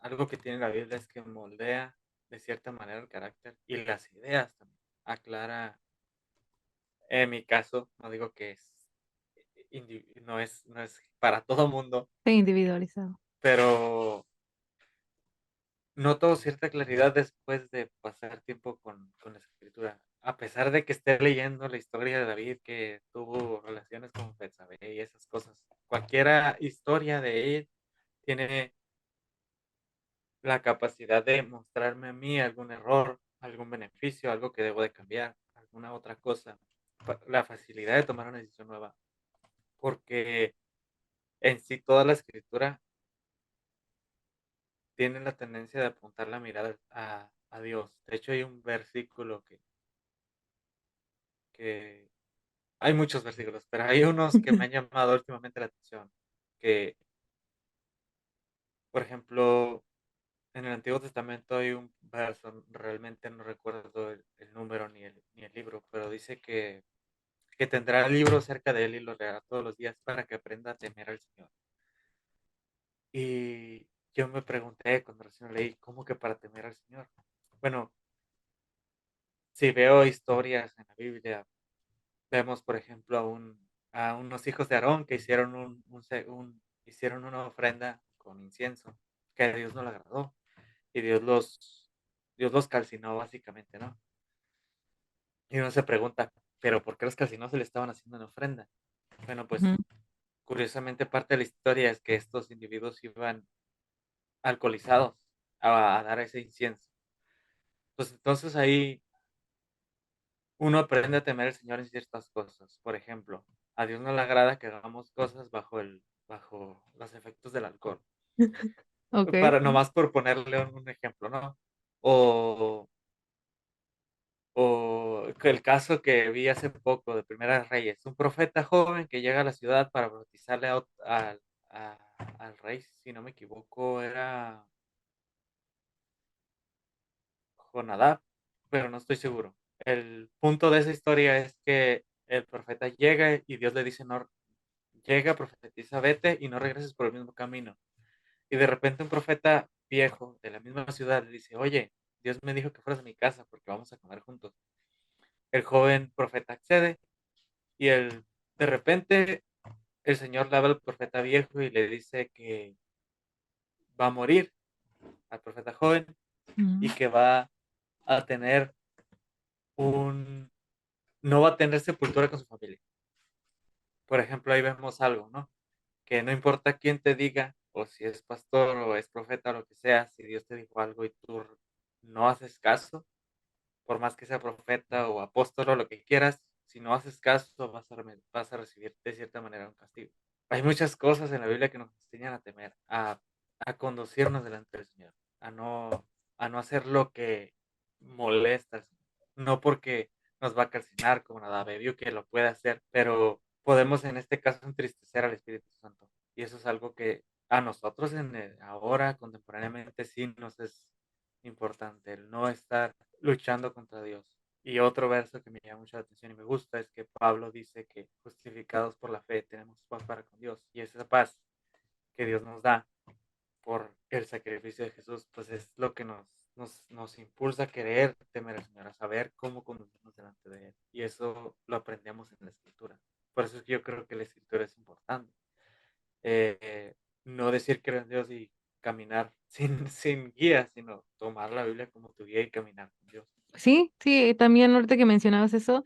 algo que tiene la Biblia es que moldea de cierta manera el carácter y las ideas también. Aclara, en mi caso, no digo que no es para todo mundo, Sí, individualizado. pero noto cierta claridad después de pasar tiempo con la escritura. A pesar de que esté leyendo la historia de David, que tuvo relaciones con Betsabé y esas cosas. Cualquiera historia de él tiene la capacidad de mostrarme a mí algún error, algún beneficio, algo que debo de cambiar, alguna otra cosa. La facilidad de tomar una decisión nueva. Porque en sí toda la escritura tiene la tendencia de apuntar la mirada a Dios. De hecho, hay un versículo que hay muchos versículos, pero hay unos que me han llamado últimamente la atención, que, por ejemplo, en el Antiguo Testamento hay un verso, realmente no recuerdo el número ni el libro, pero dice que tendrá el libro cerca de él y lo leerá todos los días para que aprenda a temer al Señor. Y yo me pregunté cuando recién lo leí, ¿cómo que para temer al Señor? Bueno, si veo historias en la Biblia, vemos, por ejemplo, a unos hijos de Aarón que hicieron hicieron una ofrenda con incienso, que a Dios no le agradó, y Dios los calcinó básicamente, ¿no? Y uno se pregunta, ¿pero por qué los calcinó se le estaban haciendo una ofrenda? Bueno, pues Ujú. curiosamente parte de la historia es que estos individuos iban alcoholizados a dar ese incienso. Pues entonces ahí uno aprende a temer al Señor en ciertas cosas. Por ejemplo, a Dios no le agrada que hagamos cosas bajo los efectos del alcohol. Ok. Para nomás por ponerle un ejemplo, ¿no? O, o que el caso que vi hace poco de Primera Reyes, un profeta joven que llega a la ciudad para bautizarle al rey, si no me equivoco, era Jonadab, pero no estoy seguro. El punto de esa historia es que el profeta llega y Dios le dice, no, llega, profetiza, vete y no regreses por el mismo camino. Y de repente un profeta viejo de la misma ciudad le dice, oye, Dios me dijo que fueras a mi casa porque vamos a comer juntos. El joven profeta accede y de repente el Señor le habla al profeta viejo y le dice que va a morir al profeta joven y Mm. que va a tener un, no va a tener sepultura con su familia. Por ejemplo, ahí vemos algo, ¿no? Que no importa quién te diga, o si es pastor o es profeta o lo que sea, si Dios te dijo algo y tú no haces caso, por más que sea profeta o apóstol o lo que quieras, si no haces caso vas a recibir de cierta manera un castigo. Hay muchas cosas en la Biblia que nos enseñan a temer, a conducirnos delante del Señor, a no hacer lo que molesta al Señor. No porque nos va a calcinar como Nadab vio que lo puede hacer, pero podemos en este caso entristecer al Espíritu Santo. Y eso es algo que a nosotros ahora, contemporáneamente, sí nos es importante, el no estar luchando contra Dios. Y otro verso que me llama mucho la atención y me gusta es que Pablo dice que justificados por la fe tenemos paz para con Dios. Y esa paz que Dios nos da por el sacrificio de Jesús, pues es lo que nos impulsa a querer temer al Señor, a saber cómo conducirnos delante de Él. Y eso lo aprendemos en la Escritura. Por eso es que yo creo que la Escritura es importante. Eh, no decir creer en Dios y caminar sin guía, sino tomar la Biblia como tu guía y caminar con Dios. Sí, sí, también ahorita que mencionabas eso,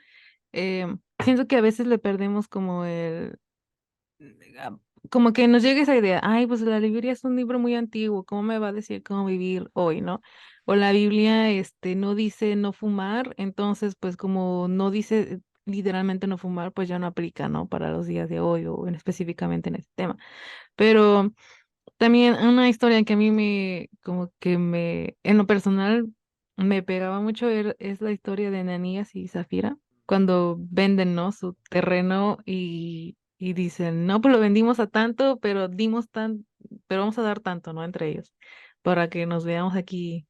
siento que a veces le perdemos como ah, como que nos llega esa idea, ay, pues la Biblia es un libro muy antiguo, ¿cómo me va a decir cómo vivir hoy, no? O la Biblia, no dice no fumar, entonces, pues como no dice literalmente no fumar, pues ya no aplica, ¿no? Para los días de hoy o específicamente en este tema. Pero también una historia que a mí como que en lo personal, me pegaba mucho es la historia de Ananías y Zafira, cuando venden, ¿no? Su terreno y dicen, no, pues lo vendimos a tanto, pero vamos a dar tanto, ¿no? Entre ellos, para que nos veamos aquí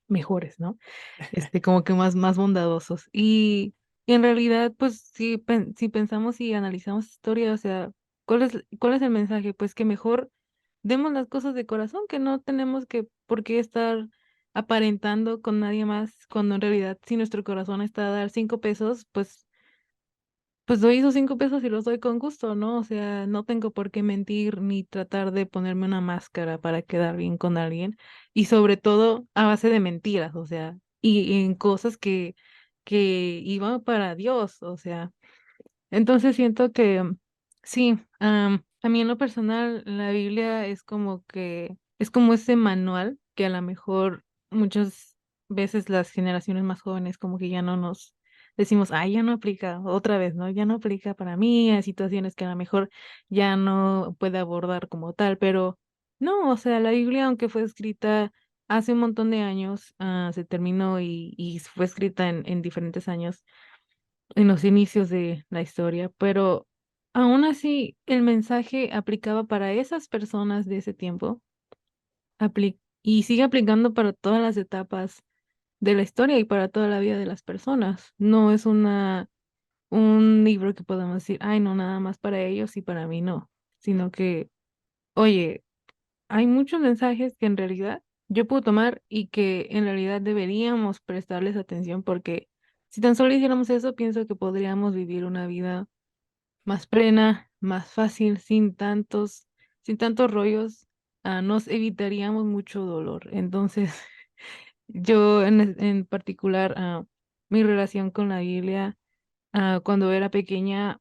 mejores, ¿no? Como que más bondadosos. Y en realidad, pues, si pensamos y analizamos historia, o sea, cuál es el mensaje? Pues que mejor demos las cosas de corazón, que no tenemos que por qué estar aparentando con nadie más, cuando en realidad si nuestro corazón está a dar 5 pesos, pues doy esos 5 pesos y los doy con gusto, ¿no? O sea, no tengo por qué mentir ni tratar de ponerme una máscara para quedar bien con alguien. Y sobre todo a base de mentiras, o sea, y en cosas que iban para Dios, o sea. Entonces siento que sí, a mí en lo personal la Biblia es como ese manual que a lo mejor muchas veces las generaciones más jóvenes como que ya no nos decimos, ay, ya no aplica otra vez, ¿no? Ya no aplica para mí, hay situaciones que a lo mejor ya no puede abordar como tal, pero no, o sea, la Biblia, aunque fue escrita hace un montón de años, se terminó y fue escrita en diferentes años en los inicios de la historia, pero aún así el mensaje aplicaba para esas personas de ese tiempo y sigue aplicando para todas las etapas de la historia y para toda la vida de las personas. No es un libro que podemos decir, ay, no, nada más para ellos y para mí no, sino que, oye, hay muchos mensajes que en realidad yo puedo tomar y que en realidad deberíamos prestarles atención porque si tan solo hiciéramos eso, pienso que podríamos vivir una vida más plena, más fácil, sin tantos rollos, nos evitaríamos mucho dolor. Entonces, yo en particular, mi relación con la Biblia, cuando era pequeña,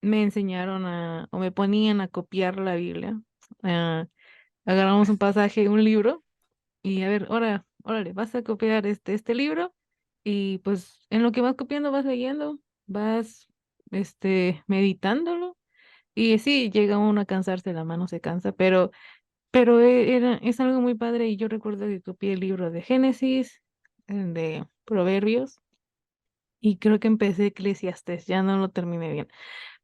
me enseñaron o me ponían a copiar la Biblia. Ah, Agarramos un pasaje, un libro, y a ver, ahora, órale, vas a copiar este libro, y pues en lo que vas copiando vas leyendo, vas meditándolo. Y sí, llega uno a cansarse, la mano se cansa, pero es algo muy padre y yo recuerdo que copié el libro de Génesis, el de Proverbios y creo que empecé Eclesiastes, ya no lo terminé bien,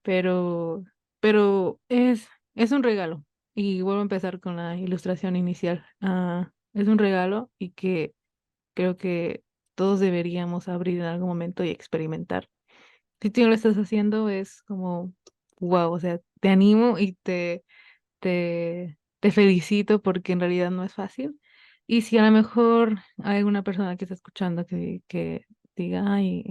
pero, pero es un regalo y vuelvo a empezar con la ilustración inicial. Es un regalo y que creo que todos deberíamos abrir en algún momento y experimentar. Si tú no lo estás haciendo, es como, wow, o sea, te animo y te felicito porque en realidad no es fácil. Y si a lo mejor hay alguna persona que está escuchando que diga, ay,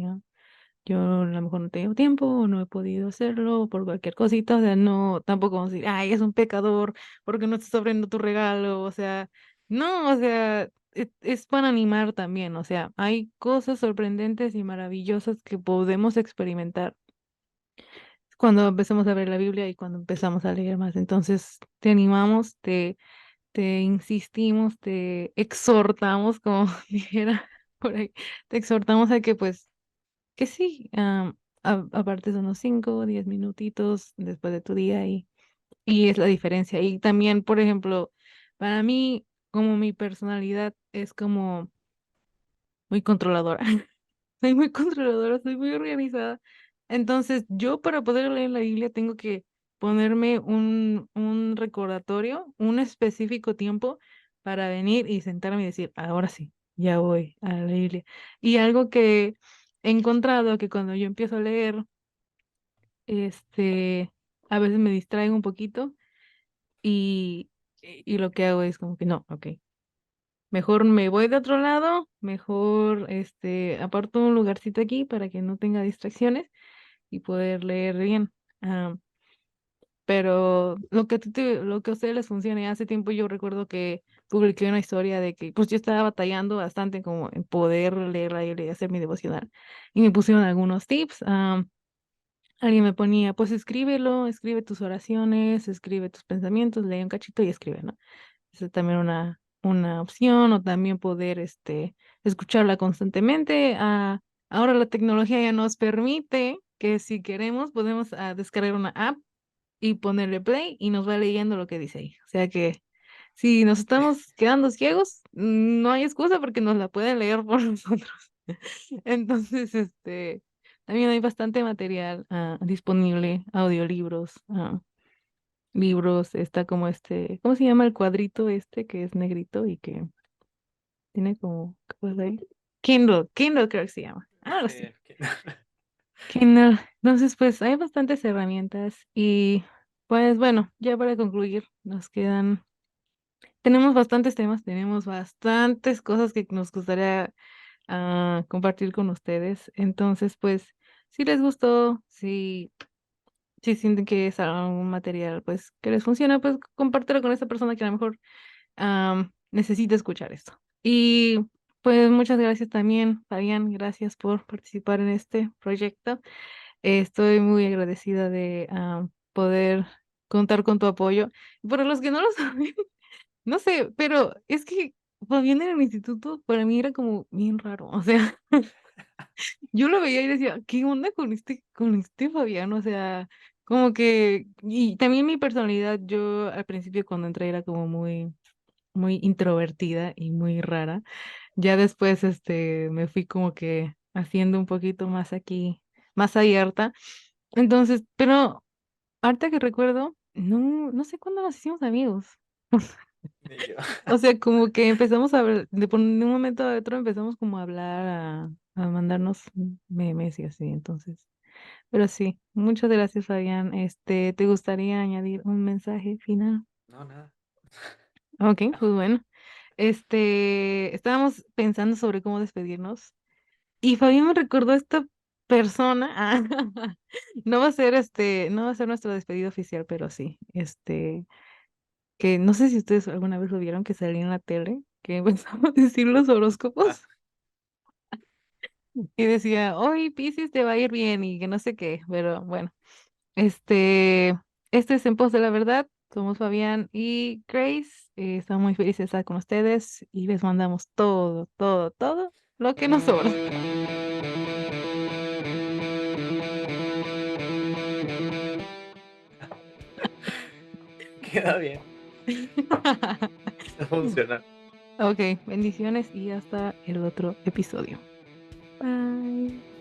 yo a lo mejor no tengo tiempo o no he podido hacerlo por cualquier cosita, o sea, no, tampoco vamos a decir, ay, es un pecador porque no estás abriendo tu regalo, o sea, no, o sea, es para animar también, o sea, hay cosas sorprendentes y maravillosas que podemos experimentar cuando empezamos a ver la Biblia y cuando empezamos a leer más. Entonces, te animamos, te insistimos, te exhortamos, como dijera por ahí, te exhortamos a que pues que sí, aparte de unos 5 o 10 minutitos después de tu día y es la diferencia. Y también, por ejemplo, para mí, como mi personalidad es como muy controladora. Soy muy controladora, soy muy organizada. Entonces, yo para poder leer la Biblia tengo que ponerme un recordatorio, un específico tiempo para venir y sentarme y decir, ahora sí, ya voy a la Biblia. Y algo que he encontrado que cuando yo empiezo a leer, a veces me distraigo un poquito y, y lo que hago es como que no, ok. Mejor me voy de otro lado, mejor aparto un lugarcito aquí para que no tenga distracciones y poder leer bien. Ah, pero lo que a ustedes les funcione, hace tiempo yo recuerdo que publiqué una historia de que pues yo estaba batallando bastante como en poder leerla y hacer mi devocional. Y me pusieron algunos tips. Alguien me ponía, pues escríbelo, escribe tus oraciones, escribe tus pensamientos, lee un cachito y escribe, ¿no? Esa es también una opción, o también poder escucharla constantemente. Ahora la tecnología ya nos permite que si queremos podemos descargar una app y ponerle play y nos va leyendo lo que dice ahí. O sea que si nos estamos quedando ciegos, no hay excusa porque nos la pueden leer por nosotros. Entonces, también hay bastante material disponible, audiolibros, libros, está como ¿cómo se llama el cuadrito que es negrito y que tiene como, ¿qué puedes leer? Kindle creo que se llama, algo así. Sí, Kindle. Entonces, pues hay bastantes herramientas y pues bueno, ya para concluir, tenemos bastantes temas, tenemos bastantes cosas que nos gustaría compartir con ustedes. Entonces, pues, si les gustó, si sienten que es algún material, pues, que les funciona, pues, compártelo con esa persona que a lo mejor necesita escuchar esto. Y pues muchas gracias también, Fabián, gracias por participar en este proyecto. Estoy muy agradecida de poder contar con tu apoyo. Para los que no lo saben, no sé, pero es que Fabián en el instituto para mí era como bien raro. O sea, yo lo veía y decía, ¿qué onda con este Fabián? O sea, como que, y también mi personalidad, yo al principio cuando entré era como muy introvertida y muy rara. Ya después, me fui como que haciendo un poquito más aquí, más abierta. Entonces, pero ahorita que recuerdo, no sé cuándo nos hicimos amigos. ni yo. O sea, como que empezamos a ver, de un momento a otro empezamos como a hablar, a mandarnos memes y así, entonces. Pero sí, muchas gracias, Fabián. ¿Te gustaría añadir un mensaje final? No, nada. Ok, pues bueno. Estábamos pensando sobre cómo despedirnos y Fabián me recordó a esta persona. No va a ser nuestro despedido oficial, pero sí, que no sé si ustedes alguna vez lo vieron que salía en la tele, que empezaba a decir los Ah, horóscopos y decía, hoy Piscis te va a ir bien y que no sé qué, pero bueno, este es En Pos de la Verdad. Somos Fabián y Grace. Estamos muy felices de estar con ustedes y les mandamos todo, todo, todo lo que nos sobra. queda bien. Funciona. Ok, bendiciones y hasta el otro episodio. Bye.